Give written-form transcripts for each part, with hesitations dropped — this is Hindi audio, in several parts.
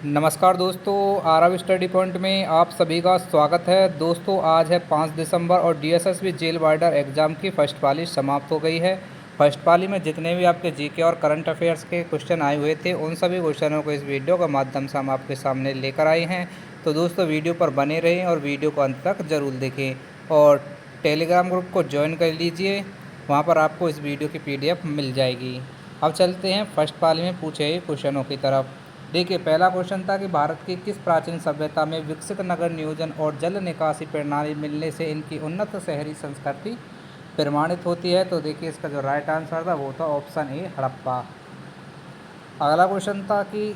नमस्कार दोस्तों, आरव स्टडी पॉइंट में आप सभी का स्वागत है। दोस्तों आज है 5 दिसंबर और डीएसएसबी जेल वार्डर एग्ज़ाम की फ़र्स्ट पाली समाप्त हो गई है। फर्स्ट पाली में जितने भी आपके जीके और करंट अफेयर्स के क्वेश्चन आए हुए थे, उन सभी क्वेश्चनों को इस वीडियो के माध्यम से हम आपके सामने लेकर आए हैं। तो दोस्तों वीडियो पर बने रहें और वीडियो को अंत तक ज़रूर देखें और टेलीग्राम ग्रुप को ज्वाइन कर लीजिए, वहाँ पर आपको इस वीडियो की PDF मिल जाएगी। अब चलते हैं फर्स्ट पाली में पूछे गए क्वेश्चनों की तरफ। देखिए, पहला क्वेश्चन था कि भारत की किस प्राचीन सभ्यता में विकसित नगर नियोजन और जल निकासी प्रणाली मिलने से इनकी उन्नत शहरी संस्कृति प्रमाणित होती है। तो देखिए, इसका जो राइट आंसर था वो था ऑप्शन ए, हड़प्पा। अगला क्वेश्चन था कि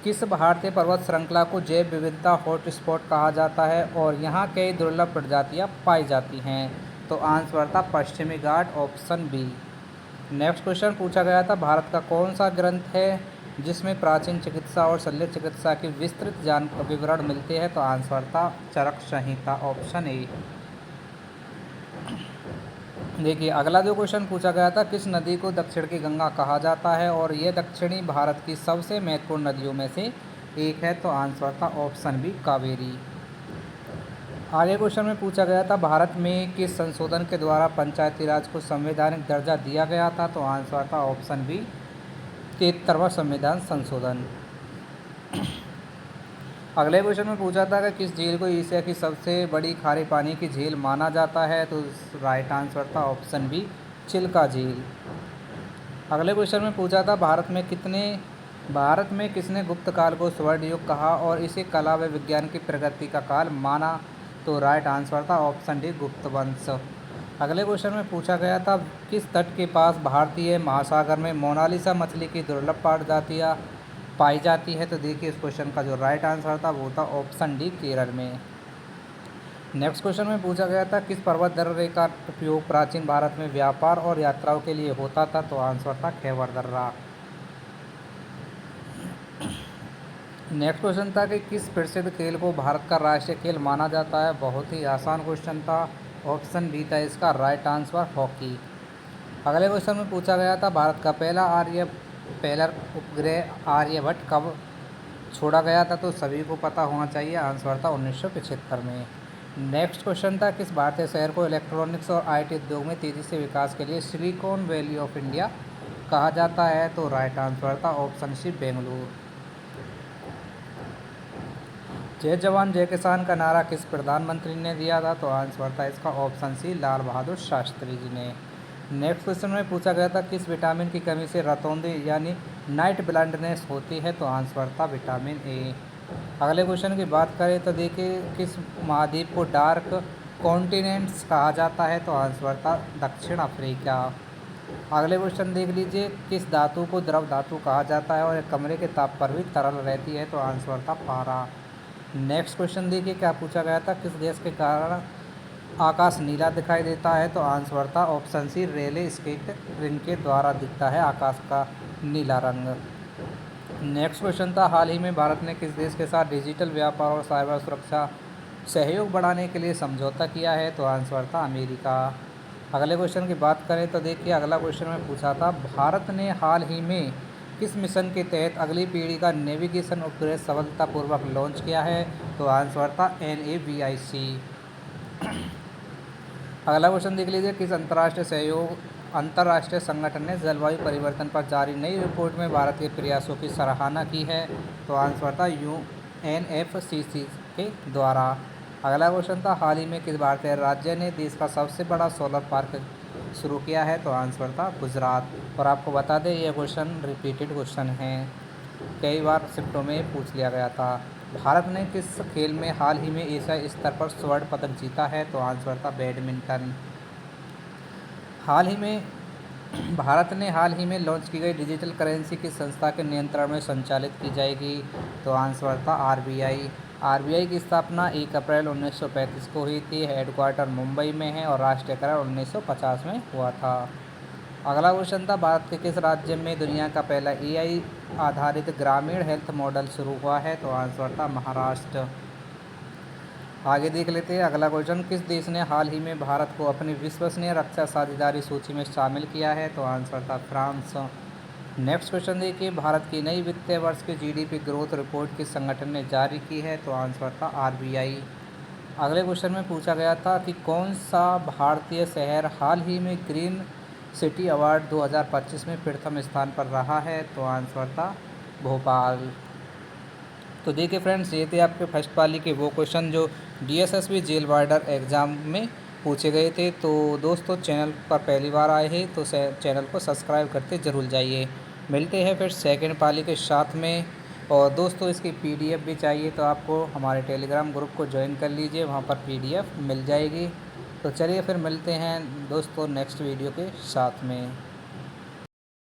किस भारतीय पर्वत श्रृंखला को जैव विविधता हॉटस्पॉट कहा जाता है और यहाँ कई दुर्लभ प्रजातियाँ पाई जाती हैं। तो आंसर था पश्चिमी घाट, ऑप्शन बी। नेक्स्ट क्वेश्चन पूछा गया था, भारत का कौन सा ग्रंथ है जिसमें प्राचीन चिकित्सा और शल्य चिकित्सा की विस्तृत विवरण मिलते हैं। तो आंसर था चरक संहिता, ऑप्शन ए। देखिए, अगला जो क्वेश्चन पूछा गया था, किस नदी को दक्षिण की गंगा कहा जाता है और यह दक्षिणी भारत की सबसे महत्वपूर्ण नदियों में से एक है। तो आंसर था ऑप्शन बी, कावेरी। आगे क्वेश्चन में पूछा गया था, भारत में किस संशोधन के द्वारा पंचायती राज को संवैधानिक दर्जा दिया गया था। तो आंसर था ऑप्शन बी, 73वां संविधान संशोधन। अगले क्वेश्चन में पूछा था कि किस झील को एशिया की सबसे बड़ी खारे पानी की झील माना जाता है। तो राइट आंसर था ऑप्शन बी, चिल्का झील। अगले क्वेश्चन में पूछा था, भारत में किसने गुप्त काल को स्वर्ण युग कहा और इसे कला व विज्ञान की प्रगति का काल माना। तो राइट आंसर था ऑप्शन डी, गुप्त वंश। अगले क्वेश्चन में पूछा गया था, किस तट के पास भारतीय महासागर में मोनालिसा मछली की दुर्लभ प्रजातियाँ पाई जाती है। तो देखिए, इस क्वेश्चन का जो राइट आंसर था वो था ऑप्शन डी, केरल में। नेक्स्ट क्वेश्चन में पूछा गया था, किस पर्वत दर्रे का उपयोग प्राचीन भारत में व्यापार और यात्राओं के लिए होता था। तो आंसर था खैबर दर्रा। नेक्स्ट क्वेश्चन था कि किस प्रसिद्ध खेल को भारत का राष्ट्रीय खेल माना जाता है। बहुत ही आसान क्वेश्चन था, ऑप्शन बी था इसका राइट आंसर, हॉकी। अगले क्वेश्चन में पूछा गया था, भारत का पहला उपग्रह आर्यभट्ट कब छोड़ा गया था। तो सभी को पता होना चाहिए, आंसर था 1975 में। नेक्स्ट क्वेश्चन था, किस भारतीय शहर को इलेक्ट्रॉनिक्स और IT उद्योग में तेज़ी से विकास के लिए सिलिकॉन वैली ऑफ इंडिया कहा जाता है। तो राइट आंसर था ऑप्शन सी, बेंगलुरु। जय जवान जय किसान का नारा किस प्रधानमंत्री ने दिया था। तो आंसर था इसका ऑप्शन सी, लाल बहादुर शास्त्री जी ने। नेक्स्ट क्वेश्चन में पूछा गया था, किस विटामिन की कमी से रतौंधी यानी नाइट ब्लाइंडनेस होती है। तो आंसर था विटामिन ए। अगले क्वेश्चन की बात करें तो देखिए, किस महाद्वीप को डार्क कॉन्टिनेंट्स कहा जाता है। तो आंसर था दक्षिण अफ्रीका। अगले क्वेश्चन देख लीजिए, किस धातु को द्रव धातु कहा जाता है और कमरे के ताप पर भी तरल रहती है। तो आंसर था पारा। नेक्स्ट क्वेश्चन देखिए, क्या पूछा गया था, किस गैस के कारण आकाश नीला दिखाई देता है। तो आंसर था ऑप्शन सी, रेले स्केट रिंग के द्वारा दिखता है आकाश का नीला रंग। नेक्स्ट क्वेश्चन था, हाल ही में भारत ने किस देश के साथ डिजिटल व्यापार और साइबर सुरक्षा सहयोग बढ़ाने के लिए समझौता किया है। तो आंसर था अमेरिका। अगले क्वेश्चन की बात करें तो देखिए, अगला क्वेश्चन में पूछा था, भारत ने हाल ही में किस मिशन के तहत अगली पीढ़ी का नेविगेशन उपग्रह सफलतापूर्वक लॉन्च किया है। तो आंसर था NAVIC। अगला क्वेश्चन देख लीजिए, किस अंतर्राष्ट्रीय संगठन ने जलवायु परिवर्तन पर जारी नई रिपोर्ट में भारत के प्रयासों की सराहना की है। तो आंसर था UNFCCC के द्वारा। अगला क्वेश्चन था, हाल ही में किस भारतीय राज्य ने देश का सबसे बड़ा सोलर पार्क शुरू किया है। तो आंसर था गुजरात। और आपको बता दें, यह क्वेश्चन रिपीटेड क्वेश्चन है, कई बार शिफ्टों में पूछ लिया गया था। भारत ने किस खेल में हाल ही में एशियाई स्तर पर स्वर्ण पदक जीता है। तो आंसर था बैडमिंटन। भारत ने हाल ही में लॉन्च की गई डिजिटल करेंसी किस संस्था के नियंत्रण में संचालित की जाएगी। तो आंसर था RBI की स्थापना 1 अप्रैल 1935 को हुई थी। हेडक्वार्टर मुंबई में है और राष्ट्रीयकरण 1950 में हुआ था। अगला क्वेश्चन था, भारत के किस राज्य में दुनिया का पहला AI आधारित ग्रामीण हेल्थ मॉडल शुरू हुआ है। तो आंसर था महाराष्ट्र। आगे देख लेते हैं अगला क्वेश्चन, किस देश ने हाल ही में भारत को अपनी विश्वसनीय रक्षा साझेदारी सूची में शामिल किया है। तो आंसर था फ्रांस। नेक्स्ट क्वेश्चन देखिए, भारत की नई वित्तीय वर्ष की जीडीपी ग्रोथ रिपोर्ट किस संगठन ने जारी की है? तो आंसर था आरबीआई। अगले क्वेश्चन में पूछा गया था कि कौन सा भारतीय शहर हाल ही में ग्रीन सिटी अवार्ड 2025 में प्रथम स्थान पर रहा है? तो आंसर था भोपाल। तो देखिए फ्रेंड्स, ये थे आपके फर्स्ट पाली के वो क्वेश्चन जो डीएसएसबी जेल वार्डर एग्ज़ाम में पूछे गए थे। तो दोस्तों, चैनल पर पहली बार आए हैं तो चैनल को सब्सक्राइब करते ज़रूर जाइए। मिलते हैं फिर सेकंड पाली के साथ में। और दोस्तों, इसकी पीडीएफ भी चाहिए तो आपको हमारे टेलीग्राम ग्रुप को ज्वाइन कर लीजिए, वहाँ पर पीडीएफ मिल जाएगी। तो चलिए फिर मिलते हैं दोस्तों नेक्स्ट वीडियो के साथ में।